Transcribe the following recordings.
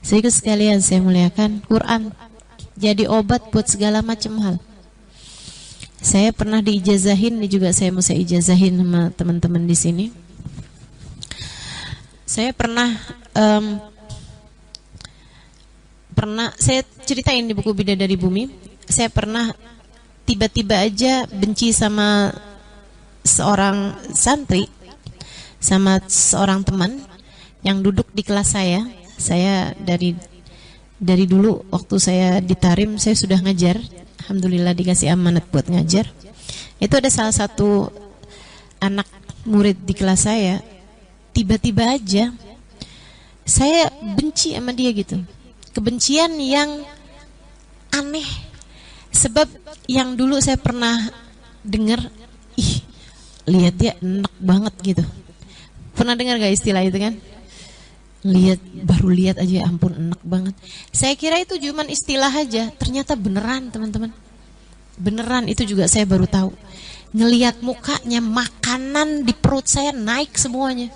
Sehingga sekalian saya muliakan, Quran jadi obat buat segala macam hal. Saya pernah diijazahin, ini juga saya mau ijazahin sama teman-teman di sini. Saya pernah saya ceritain di buku Bidadari Bumi. Saya pernah tiba-tiba aja benci sama seorang santri, sama seorang teman yang duduk di kelas saya. Saya dari dulu waktu saya di Tarim saya sudah ngajar. Alhamdulillah dikasih amanat buat ngajar. Itu ada salah satu anak murid di kelas saya, tiba-tiba aja saya benci sama dia gitu. Kebencian yang aneh. Sebab yang dulu saya pernah dengar, lihat dia enak banget gitu. Pernah dengar gak istilah itu kan? Baru lihat aja, ampun enak banget. Saya kira itu cuma istilah aja, ternyata beneran teman-teman. Beneran, itu juga saya baru tahu. Ngelihat mukanya, makanan di perut saya naik semuanya.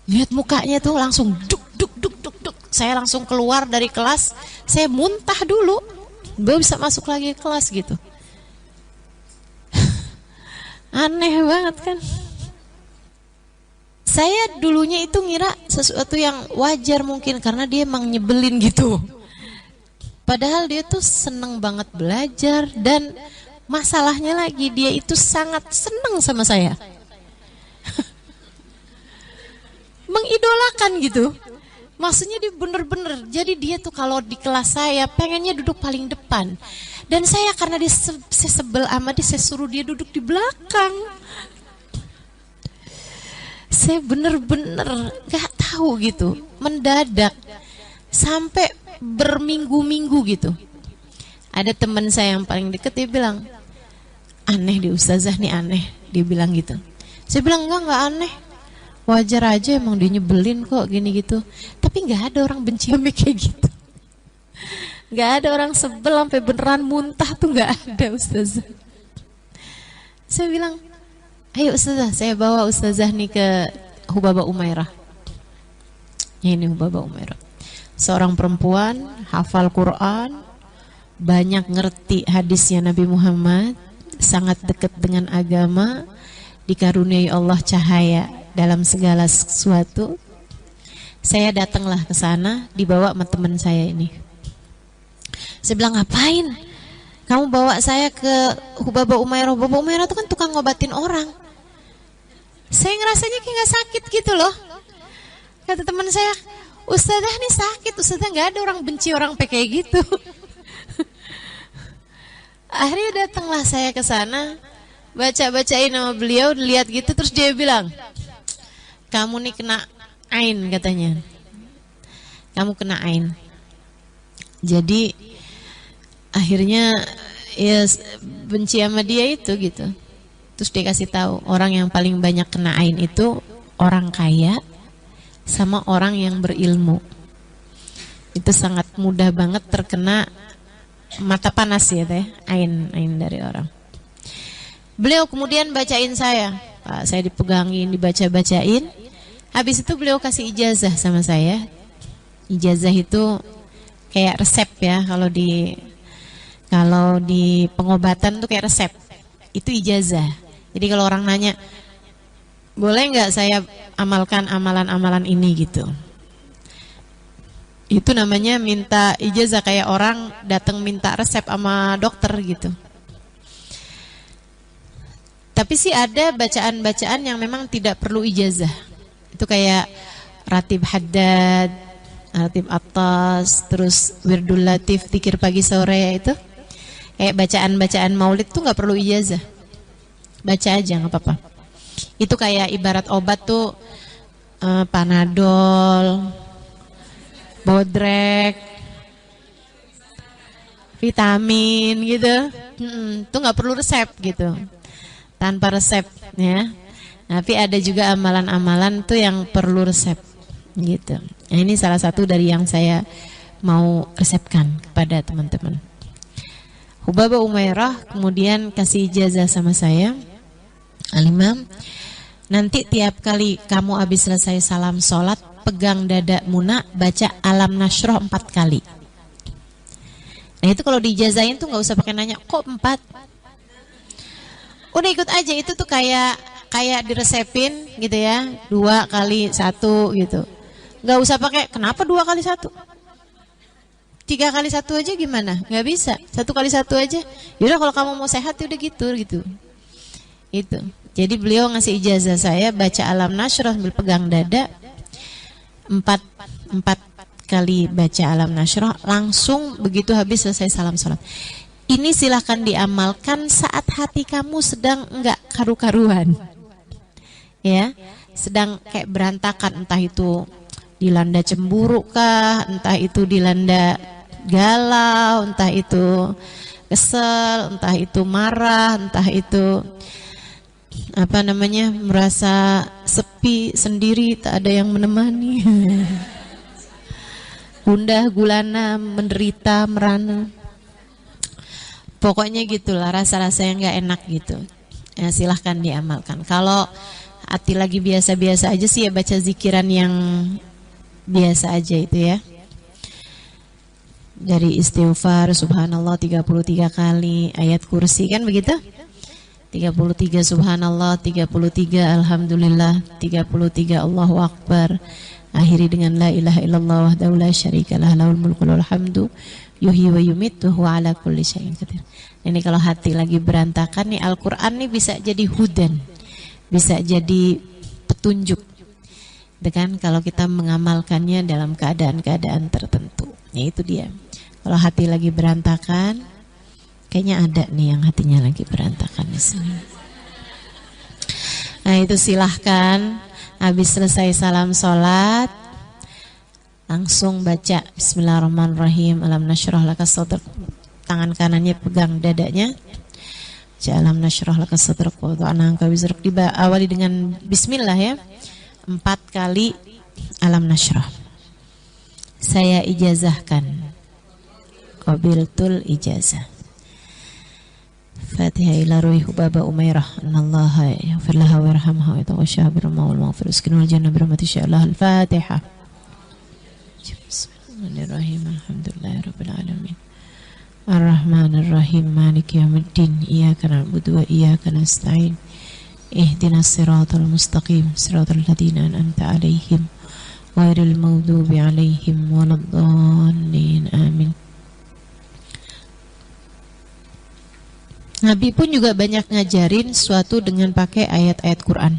Lihat mukanya tuh langsung duk. Saya langsung keluar dari kelas, saya muntah dulu, baru bisa masuk lagi ke kelas gitu. Aneh banget kan? Saya dulunya itu ngira sesuatu yang wajar mungkin karena dia emang nyebelin gitu. Padahal dia tuh seneng banget belajar dan masalahnya lagi dia itu sangat seneng sama saya. Mengidolakan gitu. Maksudnya dia bener-bener. Jadi dia tuh kalau di kelas saya pengennya duduk paling depan. Dan saya karena dia sebel sama dia, saya suruh dia duduk di belakang. Saya bener-bener gak tahu gitu, mendadak sampai berminggu-minggu gitu. Ada teman saya yang paling deket, dia bilang, aneh di ustazah nih, aneh. Dia bilang gitu. Saya bilang enggak aneh, wajar aja, emang dia nyebelin kok gini gitu. Tapi gak ada orang benci sama kayak gitu. Gak ada orang sebel sampai beneran muntah tuh, gak ada ustazah. Saya bilang, ayo ustazah, saya bawa ustazah nih ke Hubaba Umairah. Ini Hubaba Umairah. Seorang perempuan, hafal Quran, banyak ngerti hadisnya Nabi Muhammad, sangat dekat dengan agama, dikaruniai Allah cahaya dalam segala sesuatu. Saya datanglah ke sana, dibawa sama teman saya ini. Saya bilang, ngapain? Kamu bawa saya ke Hubaba Umairah. Hubaba Umairah itu kan tukang ngobatin orang. Saya ngerasanya kayak gak sakit gitu loh. Kata teman saya, ustazah nih sakit, ustazah gak ada orang benci orang kayak gitu. Akhirnya datanglah saya ke sana, baca-bacain nama beliau, lihat gitu, terus dia bilang, kamu nih kena ain katanya. Kamu kena ain. Jadi akhirnya ya benci sama dia itu gitu. Terus dia kasih tahu orang yang paling banyak kena ain itu orang kaya sama orang yang berilmu. Itu sangat mudah banget terkena mata panas ya teh, ain dari orang. Beliau kemudian bacain saya, Pak, saya dipegangin, dibaca-bacain. Habis itu beliau kasih ijazah sama saya. Ijazah itu kayak resep ya, kalau di pengobatan tuh kayak resep. Itu ijazah. Jadi kalau orang nanya, boleh nggak saya amalkan amalan-amalan ini gitu. Itu namanya minta ijazah, kayak orang datang minta resep sama dokter gitu. Tapi sih ada bacaan-bacaan yang memang tidak perlu ijazah. Itu kayak ratib haddad, ratib atas, terus wirdul latif, zikir pagi sore itu. Kayak bacaan-bacaan maulid tuh nggak perlu ijazah. Baca aja nggak apa-apa. Itu kayak ibarat obat tuh Panadol, Bodrek, vitamin gitu. Tuh nggak perlu resep gitu. Tanpa resep ya. Tapi ada juga amalan-amalan tuh yang perlu resep gitu. Nah, ini salah satu dari yang saya mau resepkan kepada teman-teman. Hubaba Umairah kemudian kasih ijazah sama saya. Al-Imam, nanti tiap kali kamu habis selesai salam sholat, pegang dada Muna, baca Alam Nasroh 4 kali. Nah itu kalau diijazahin tuh nggak usah pakai nanya, kok 4? Udah ikut aja, itu tuh kayak diresepin gitu ya, 2 kali 1 gitu. Nggak usah pakai, kenapa 2 kali 1? 3 kali 1 aja gimana? Nggak bisa, 1 kali 1 aja. Yaudah kalau kamu mau sehat udah gitu. Itu. Jadi beliau ngasih ijazah saya baca Alam Nasroh sambil pegang dada 4 kali baca Alam Nasroh, langsung begitu habis selesai salam sholat. Ini silahkan diamalkan saat hati kamu sedang enggak karu-karuan, ya, sedang kayak berantakan, entah itu dilanda cemburu kah, entah itu dilanda galau, entah itu kesel, entah itu marah, entah itu merasa sepi sendiri, tak ada yang menemani. Gundah gulana, menderita, merana. Pokoknya gitulah, rasa-rasa yang gak enak gitu. Ya, silahkan diamalkan. Kalau hati lagi biasa-biasa aja sih ya baca zikiran yang biasa aja itu ya. Dari istighfar subhanallah 33 kali, ayat kursi kan begitu? 33 subhanallah, 33 alhamdulillah, 33 Allahu akbar. Akhiri dengan la ilaha illallah wahdahu la syarikalah lahul mulku wal hamdu yuhyi wa yumitu wa huwa ala kulli syai'in qadir. Ini kalau hati lagi berantakan nih, Al-Qur'an nih bisa jadi hudan, bisa jadi petunjuk. Dengan kalau kita mengamalkannya dalam keadaan-keadaan tertentu. Ya itu dia. Kalau hati lagi berantakan, kayaknya ada nih yang hatinya lagi berantakan di sini. Nah, itu silahkan habis selesai salam sholat langsung baca Bismillahirrahmanirrahim, Alam Nasroh laka sadrak, tangan kanannya pegang dadanya, baca Alam Nasroh laka sadrak wa wada'na anka wizrak, diawali dengan Bismillah ya, 4 kali Alam Nasroh. Saya ijazahkan, qabiltul ijazah. Fatihah ila ruhi hubaba umairah anallaha yaghfir laha warhamha wa yatawashaha birrahmah wal maghfir uskinul jannah birahmati sya'allah. Al-Fatihah. Bismillahirrahmanirrahim. Alhamdulillahi rabbil alamin. Ar-Rahmanir-Rahim. Maliki yaumiddin. Iyyaka na'budu wa iyyaka nasta'in. Ihdinas siratal mustaqim. Siratal ladzina an'amta 'alaihim ghairil maghdubi 'alaihim waladdallin. Amin. Nabi pun juga banyak ngajarin sesuatu dengan pakai ayat-ayat Quran.